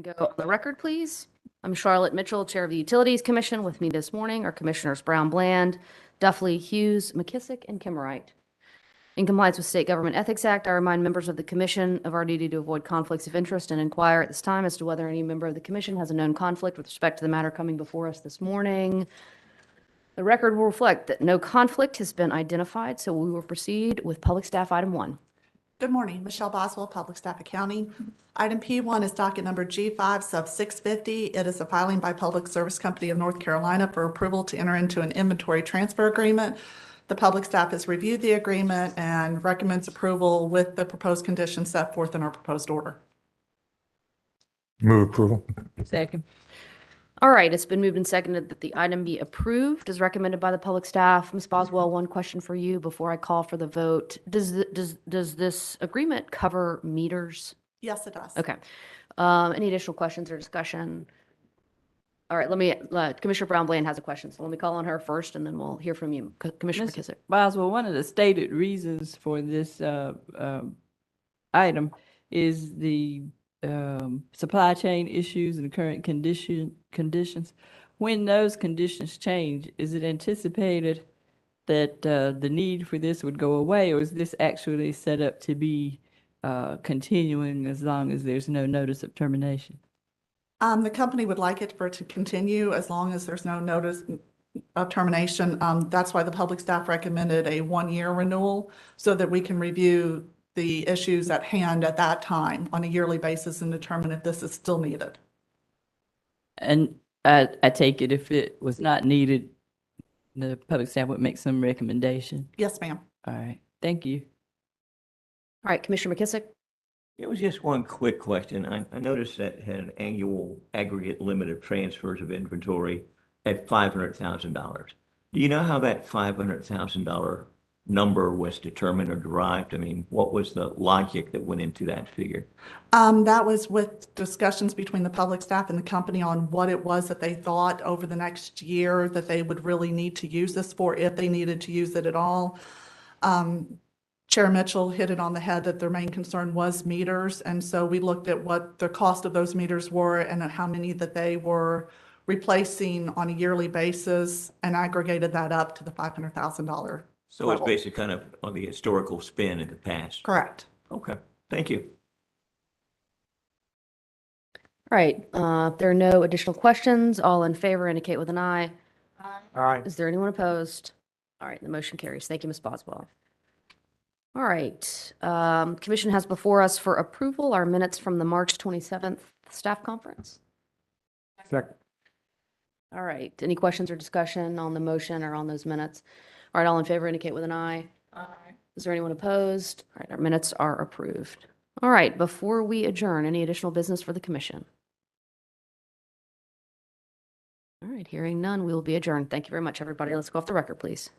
Go on the record, please. I'm Charlotte Mitchell, Chair of the Utilities Commission. With me this morning are Commissioners Brown Bland, Duffley, Hughes, McKissick, and Kimmerite. In compliance with State Government Ethics Act, I remind members of the Commission of our duty to avoid conflicts of interest and inquire at this time as to whether any member of the Commission has a known conflict with respect to the matter coming before us this morning. The record will reflect that no conflict has been identified, so we will proceed with Public Staff Item 1. Good morning, Michelle Boswell, Public Staff Accounting. Item P1 is docket number G5 sub 650. It is a filing by Public Service Company of North Carolina for approval to enter into an inventory transfer agreement. The public staff has reviewed the agreement and recommends approval with the proposed conditions set forth in our proposed order. Move approval. Second. All right, it's been moved and seconded that the item be approved as recommended by the public staff. Ms. Boswell, one question for you before I call for the vote. Does this agreement cover meters? Yes, it does. Okay. Any additional questions or discussion? All right, Commissioner Brown Bland has a question, so let me call on her first, and then we'll hear from you, Commissioner McKissick. Boswell, one of the stated reasons for this item is the supply chain issues and the current conditions. When those conditions change, is it anticipated that the need for this would go away, or is this actually set up to be continuing as long as there's no notice of termination? The company would like it for it to continue as long as there's no notice of termination. That's why the public staff recommended a one-year renewal so that we can review the issues at hand at that time on a yearly basis and determine if this is still needed. And I take it if it was not needed, the public staff would make some recommendation. Yes, ma'am. All right, thank you. All right, Commissioner McKissick. It was just one quick question. I noticed that it had an annual aggregate limit of transfers of inventory at $500,000. Do you know how that $500,000 number was determined or derived? I mean, what was the logic that went into that figure? That was with discussions between the public staff and the company on what it was that they thought over the next year that they would really need to use this for, if they needed to use it at all. Chair Mitchell hit it on the head that their main concern was meters. And so we looked at what the cost of those meters were and how many that they were replacing on a yearly basis and aggregated that up to the $500,000. So it's basically kind of on the historical spin in the past. Correct. Okay, thank you. All right, if there are no additional questions, all in favor indicate with an eye. Aye. Is there anyone opposed? All right, the motion carries. Thank you, Ms. Boswell. All right, Commission has before us for approval our minutes from the March 27th staff conference. Second. All right, any questions or discussion on the motion or on those minutes? All right, all in favor indicate with an eye. Aye. Is there anyone opposed? All right, our minutes are approved. All right, before we adjourn, any additional business for the commission? All right, hearing none, we will be adjourned. Thank you very much, everybody. Let's go off the record, please.